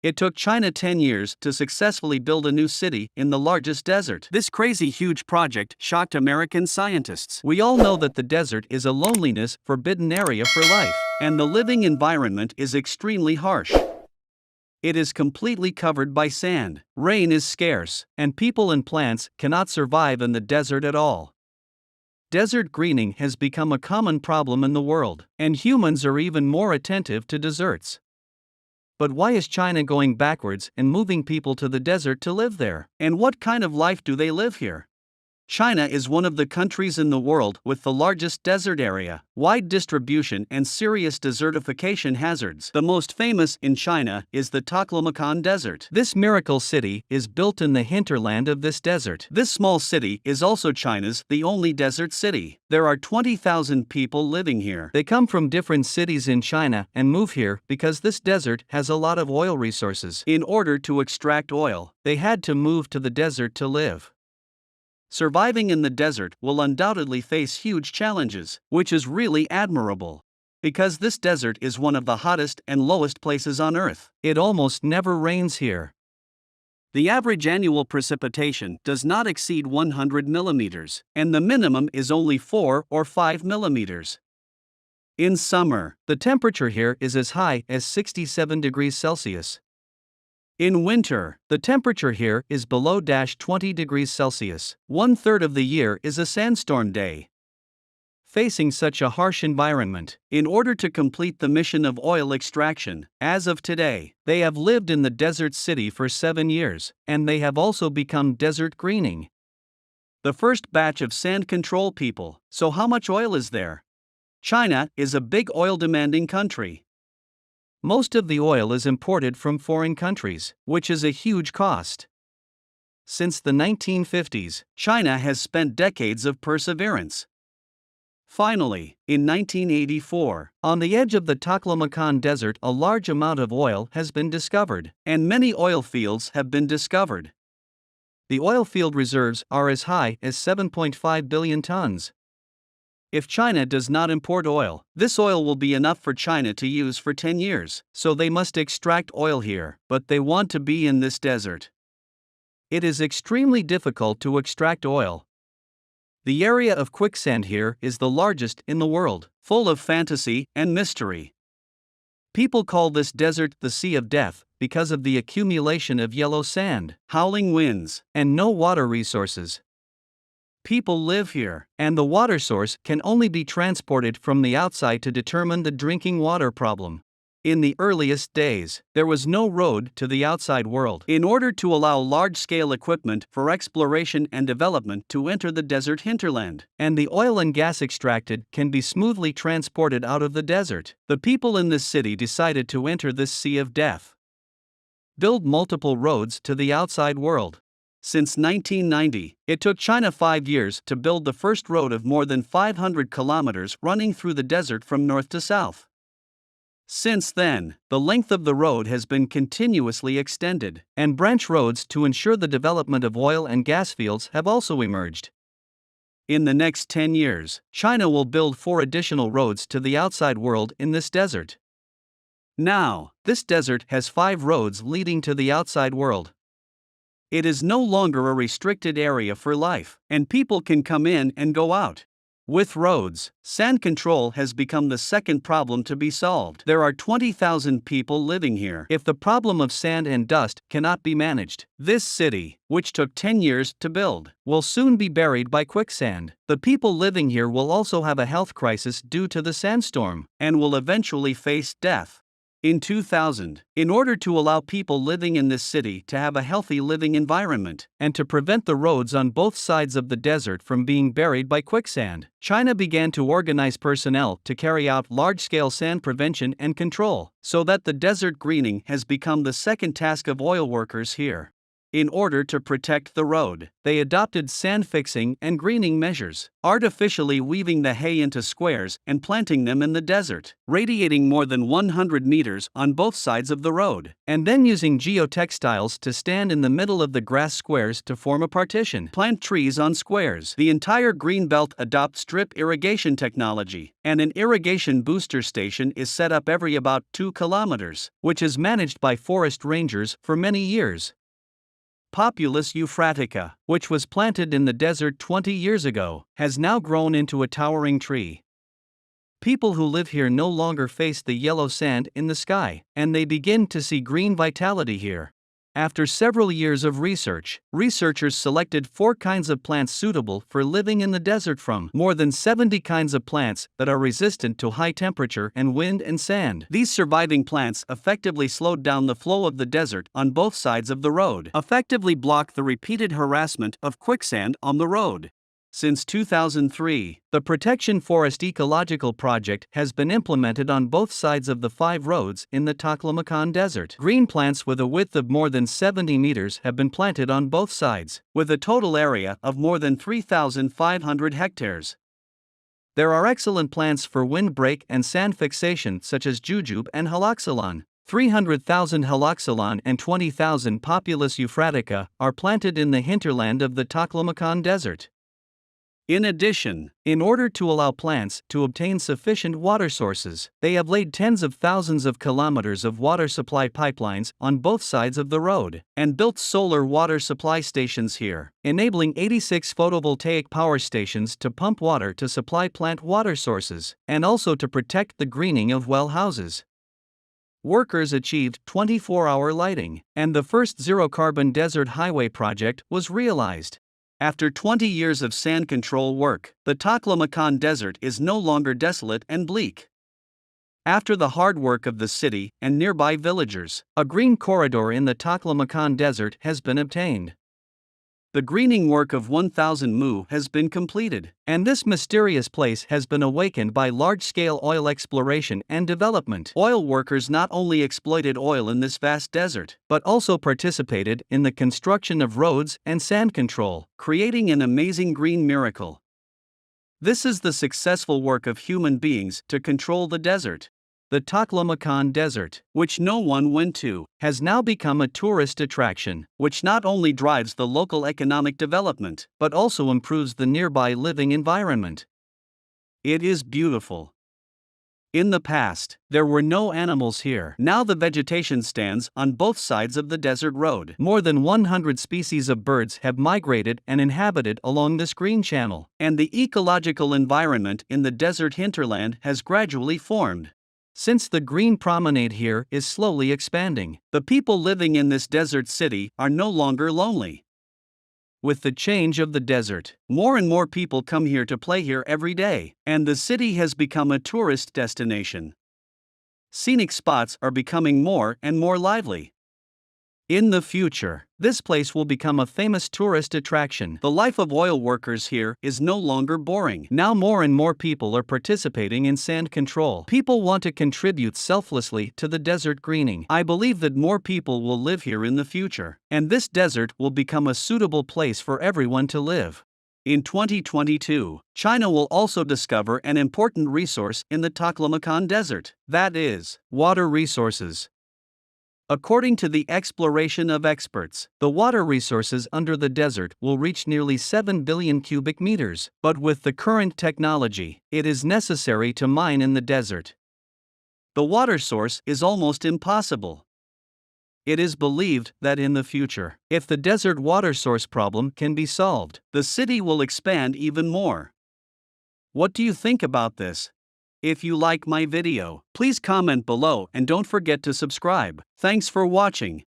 It took China 10 years to successfully build a new city in the largest desert. This crazy huge project shocked American scientists. We all know that the desert is a loneliness forbidden area for life, and the living environment is extremely harsh. It is completely covered by sand, rain is scarce, and people and plants cannot survive in the desert at all. Desert greening has become a common problem in the world, and humans are even more attentive to deserts. But why is China going backwards and moving people to the desert to live there? And what kind of life do they live here? China is one of the countries in the world with the largest desert area, wide distribution, and serious desertification hazards. The most famous in China is the Taklamakan Desert. This miracle city is built in the hinterland of this desert. This small city is also China's the only desert city. There are 20,000 people living here. They come from different cities in China and move here because this desert has a lot of oil resources. In order to extract oil, they had to move to the desert to live. Surviving in the desert will undoubtedly face huge challenges, which is really admirable. Because this desert is one of the hottest and lowest places on Earth, it almost never rains here. The average annual precipitation does not exceed 100 millimeters, and the minimum is only 4 or 5 millimeters. In summer, the temperature here is as high as 67 degrees Celsius. In winter, the temperature here is below -20 degrees Celsius. 1/3 of the year is a sandstorm day. Facing such a harsh environment, in order to complete the mission of oil extraction, as of today, they have lived in the desert city for 7 years, and they have also become desert greening. The first batch of sand control people. So how much oil is there? China is a big oil-demanding country. Most of the oil is imported from foreign countries, which is a huge cost. Since the 1950s, China has spent decades of perseverance. Finally, in 1984, on the edge of the Taklamakan Desert, a large amount of oil has been discovered, and many oil fields have been discovered. The oil field reserves are as high as 7.5 billion tons. If China does not import oil, this oil will be enough for China to use for 10 years, so they must extract oil here, but they want to be in this desert. It is extremely difficult to extract oil. The area of quicksand here is the largest in the world, full of fantasy and mystery. People call this desert the Sea of Death because of the accumulation of yellow sand, howling winds, and no water resources. People live here, and the water source can only be transported from the outside to determine the drinking water problem. In the earliest days, there was no road to the outside world. In order to allow large-scale equipment for exploration and development to enter the desert hinterland, and the oil and gas extracted can be smoothly transported out of the desert, the people in this city decided to enter this sea of death. Build multiple roads to the outside world. Since 1990, it took China 5 years to build the first road of more than 500 kilometers running through the desert from north to south. Since then, the length of the road has been continuously extended, and branch roads to ensure the development of oil and gas fields have also emerged. In the next 10 years, China will build 4 additional roads to the outside world in this desert. Now, this desert has 5 roads leading to the outside world. It is no longer a restricted area for life, and people can come in and go out. With roads, sand control has become the second problem to be solved. There are 20,000 people living here. If the problem of sand and dust cannot be managed, this city, which took 10 years to build, will soon be buried by quicksand. The people living here will also have a health crisis due to the sandstorm, and will eventually face death. In 2000, in order to allow people living in this city to have a healthy living environment, and to prevent the roads on both sides of the desert from being buried by quicksand, China began to organize personnel to carry out large-scale sand prevention and control, so that the desert greening has become the second task of oil workers here. In order to protect the road, they adopted sand fixing and greening measures, artificially weaving the hay into squares and planting them in the desert, radiating more than 100 meters on both sides of the road, and then using geotextiles to stand in the middle of the grass squares to form a partition. Plant trees on squares. The entire green belt adopts drip irrigation technology, and an irrigation booster station is set up every about 2 kilometers, which is managed by forest rangers for many years. Populus euphratica, which was planted in the desert 20 years ago, has now grown into a towering tree. People who live here no longer face the yellow sand in the sky, and they begin to see green vitality here. After several years of research, researchers selected 4 kinds of plants suitable for living in the desert from more than 70 kinds of plants that are resistant to high temperature and wind and sand. These surviving plants effectively slowed down the flow of the desert on both sides of the road, effectively blocked the repeated harassment of quicksand on the road. Since 2003, the Protection Forest Ecological Project has been implemented on both sides of the 5 roads in the Taklamakan Desert. Green plants with a width of more than 70 meters have been planted on both sides, with a total area of more than 3,500 hectares. There are excellent plants for windbreak and sand fixation such as jujube and haloxylon. 300,000 haloxylon and 20,000 Populus euphratica are planted in the hinterland of the Taklamakan Desert. In addition, in order to allow plants to obtain sufficient water sources, they have laid tens of thousands of kilometers of water supply pipelines on both sides of the road, and built solar water supply stations here, enabling 86 photovoltaic power stations to pump water to supply plant water sources, and also to protect the greening of well houses. Workers achieved 24-hour lighting, and the first zero-carbon desert highway project was realized. After 20 years of sand control work, the Taklamakan Desert is no longer desolate and bleak. After the hard work of the city and nearby villagers, a green corridor in the Taklamakan Desert has been obtained. The greening work of 1,000 mu has been completed, and this mysterious place has been awakened by large-scale oil exploration and development. Oil workers not only exploited oil in this vast desert, but also participated in the construction of roads and sand control, creating an amazing green miracle. This is the successful work of human beings to control the desert. The Taklamakan Desert, which no one went to, has now become a tourist attraction, which not only drives the local economic development, but also improves the nearby living environment. It is beautiful. In the past, there were no animals here. Now the vegetation stands on both sides of the desert road. More than 100 species of birds have migrated and inhabited along this green channel, and the ecological environment in the desert hinterland has gradually formed. Since the green promenade here is slowly expanding, the people living in this desert city are no longer lonely. With the change of the desert, more and more people come here to play here every day, and the city has become a tourist destination. Scenic spots are becoming more and more lively. In the future, this place will become a famous tourist attraction. The life of oil workers here is no longer boring. Now more and more people are participating in sand control. People want to contribute selflessly to the desert greening. I believe that more people will live here in the future, and this desert will become a suitable place for everyone to live. In 2022, China will also discover an important resource in the Taklamakan Desert, that is, water resources. According to the exploration of experts, the water resources under the desert will reach nearly 7 billion cubic meters, but with the current technology, it is necessary to mine in the desert. The water source is almost impossible. It is believed that in the future, if the desert water source problem can be solved, the city will expand even more. What do you think about this? If you like my video, please comment below and don't forget to subscribe. Thanks for watching.